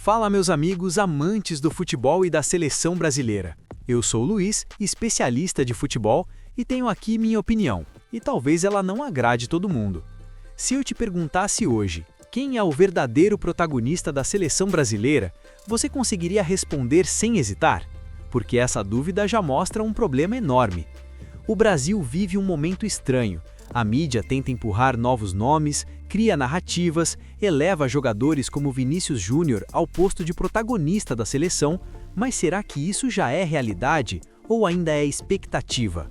Fala, meus amigos amantes do futebol e da seleção brasileira. Eu sou o Luiz, especialista de futebol, e tenho aqui minha opinião, e talvez ela não agrade todo mundo. Se eu te perguntasse hoje quem é o verdadeiro protagonista da seleção brasileira, você conseguiria responder sem hesitar? Porque essa dúvida já mostra um problema enorme. O Brasil vive um momento estranho. A mídia tenta empurrar novos nomes, cria narrativas, eleva jogadores como Vinícius Júnior ao posto de protagonista da seleção, mas será que isso já é realidade ou ainda é expectativa?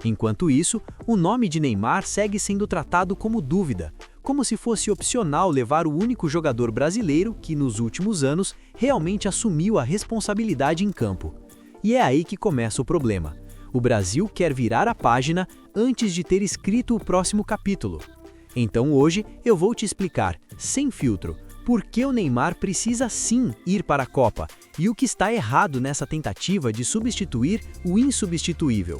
Enquanto isso, o nome de Neymar segue sendo tratado como dúvida, como se fosse opcional levar o único jogador brasileiro que, nos últimos anos, realmente assumiu a responsabilidade em campo. E é aí que começa o problema. O Brasil quer virar a página antes de ter escrito o próximo capítulo. Então hoje eu vou te explicar, sem filtro, por que o Neymar precisa sim ir para a Copa e o que está errado nessa tentativa de substituir o insubstituível.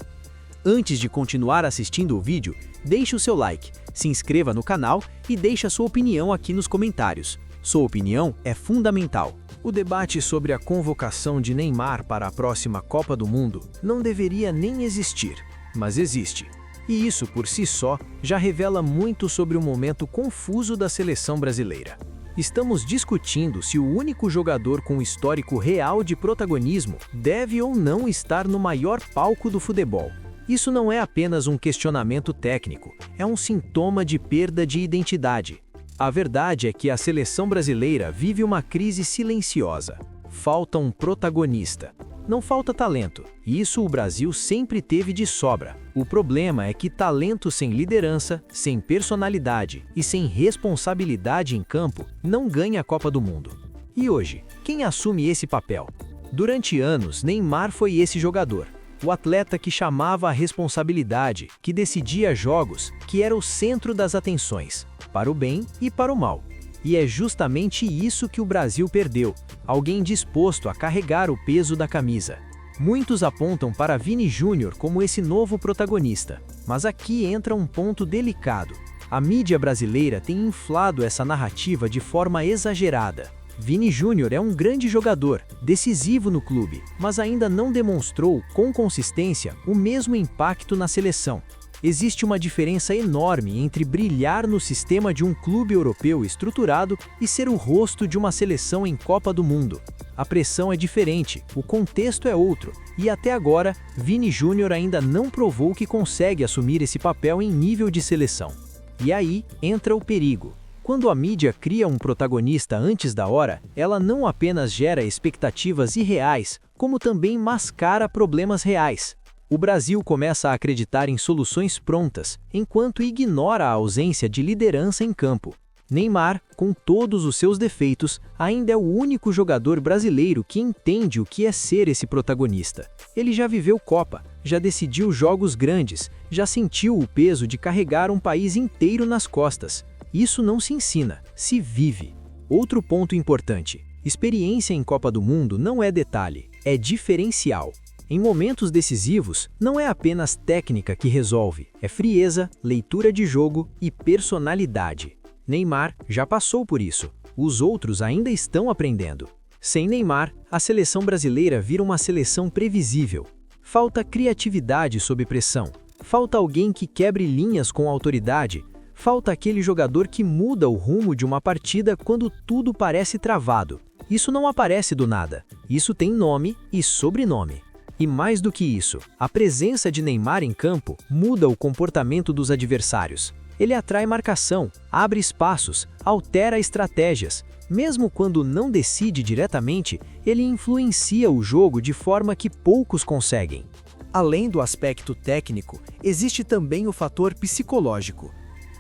Antes de continuar assistindo o vídeo, deixe o seu like, se inscreva no canal e deixe a sua opinião aqui nos comentários. Sua opinião é fundamental. O debate sobre a convocação de Neymar para a próxima Copa do Mundo não deveria nem existir, mas existe. E isso, por si só, já revela muito sobre o momento confuso da seleção brasileira. Estamos discutindo se o único jogador com histórico real de protagonismo deve ou não estar no maior palco do futebol. Isso não é apenas um questionamento técnico, é um sintoma de perda de identidade. A verdade é que a seleção brasileira vive uma crise silenciosa. Falta um protagonista. Não falta talento, e isso o Brasil sempre teve de sobra. O problema é que talento sem liderança, sem personalidade e sem responsabilidade em campo não ganha a Copa do Mundo. E hoje, quem assume esse papel? Durante anos, Neymar foi esse jogador. O atleta que chamava a responsabilidade, que decidia jogos, que era o centro das atenções, para o bem e para o mal. E é justamente isso que o Brasil perdeu, alguém disposto a carregar o peso da camisa. Muitos apontam para Vini Júnior como esse novo protagonista, mas aqui entra um ponto delicado. A mídia brasileira tem inflado essa narrativa de forma exagerada. Vini Júnior é um grande jogador, decisivo no clube, mas ainda não demonstrou, com consistência, o mesmo impacto na seleção. Existe uma diferença enorme entre brilhar no sistema de um clube europeu estruturado e ser o rosto de uma seleção em Copa do Mundo. A pressão é diferente, o contexto é outro, e até agora, Vini Júnior ainda não provou que consegue assumir esse papel em nível de seleção. E aí entra o perigo. Quando a mídia cria um protagonista antes da hora, ela não apenas gera expectativas irreais, como também mascara problemas reais. O Brasil começa a acreditar em soluções prontas, enquanto ignora a ausência de liderança em campo. Neymar, com todos os seus defeitos, ainda é o único jogador brasileiro que entende o que é ser esse protagonista. Ele já viveu Copa, já decidiu jogos grandes, já sentiu o peso de carregar um país inteiro nas costas. Isso não se ensina, se vive. Outro ponto importante: experiência em Copa do Mundo não é detalhe, é diferencial. Em momentos decisivos, não é apenas técnica que resolve, é frieza, leitura de jogo e personalidade. Neymar já passou por isso, os outros ainda estão aprendendo. Sem Neymar, a seleção brasileira vira uma seleção previsível. Falta criatividade sob pressão, falta alguém que quebre linhas com autoridade, falta aquele jogador que muda o rumo de uma partida quando tudo parece travado. Isso não aparece do nada, isso tem nome e sobrenome. E mais do que isso, a presença de Neymar em campo muda o comportamento dos adversários. Ele atrai marcação, abre espaços, altera estratégias. Mesmo quando não decide diretamente, ele influencia o jogo de forma que poucos conseguem. Além do aspecto técnico, existe também o fator psicológico.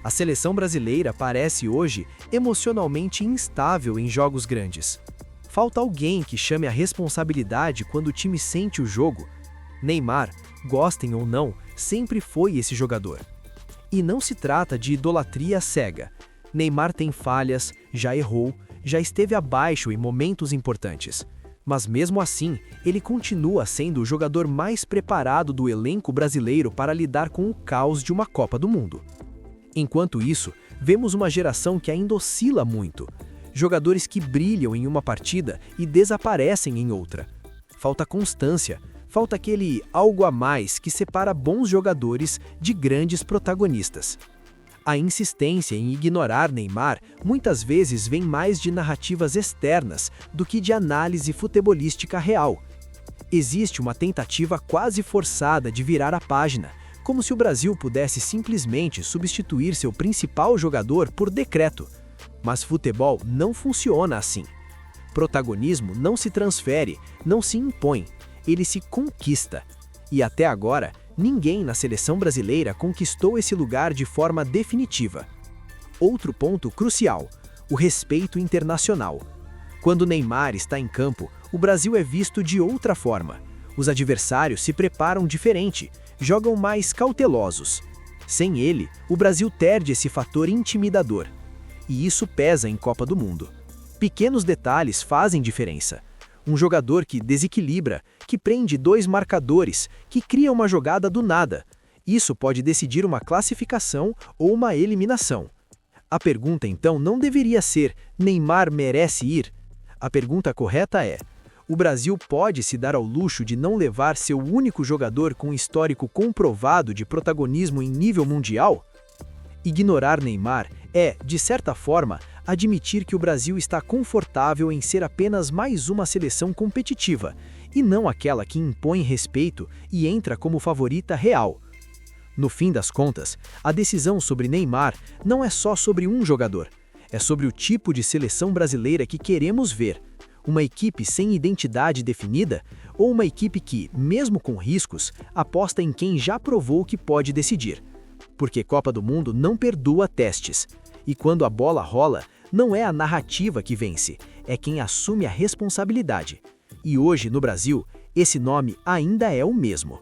A seleção brasileira parece hoje emocionalmente instável em jogos grandes. Falta alguém que chame a responsabilidade quando o time sente o jogo. Neymar, gostem ou não, sempre foi esse jogador. E não se trata de idolatria cega. Neymar tem falhas, já errou, já esteve abaixo em momentos importantes. Mas mesmo assim, ele continua sendo o jogador mais preparado do elenco brasileiro para lidar com o caos de uma Copa do Mundo. Enquanto isso, vemos uma geração que ainda oscila muito. Jogadores que brilham em uma partida e desaparecem em outra. Falta constância, falta aquele algo a mais que separa bons jogadores de grandes protagonistas. A insistência em ignorar Neymar muitas vezes vem mais de narrativas externas do que de análise futebolística real. Existe uma tentativa quase forçada de virar a página, como se o Brasil pudesse simplesmente substituir seu principal jogador por decreto. Mas futebol não funciona assim. Protagonismo não se transfere, não se impõe, ele se conquista. E até agora, ninguém na seleção brasileira conquistou esse lugar de forma definitiva. Outro ponto crucial: o respeito internacional. Quando Neymar está em campo, o Brasil é visto de outra forma. Os adversários se preparam diferente, jogam mais cautelosos. Sem ele, o Brasil perde esse fator intimidador. E isso pesa em Copa do Mundo. Pequenos detalhes fazem diferença. Um jogador que desequilibra, que prende dois marcadores, que cria uma jogada do nada. Isso pode decidir uma classificação ou uma eliminação. A pergunta então não deveria ser: Neymar merece ir? A pergunta correta é: o Brasil pode se dar ao luxo de não levar seu único jogador com histórico comprovado de protagonismo em nível mundial? Ignorar Neymar é, de certa forma, admitir que o Brasil está confortável em ser apenas mais uma seleção competitiva, e não aquela que impõe respeito e entra como favorita real. No fim das contas, a decisão sobre Neymar não é só sobre um jogador, é sobre o tipo de seleção brasileira que queremos ver. Uma equipe sem identidade definida ou uma equipe que, mesmo com riscos, aposta em quem já provou que pode decidir. Porque Copa do Mundo não perdoa testes. E quando a bola rola, não é a narrativa que vence, é quem assume a responsabilidade. E hoje, no Brasil, esse nome ainda é o mesmo.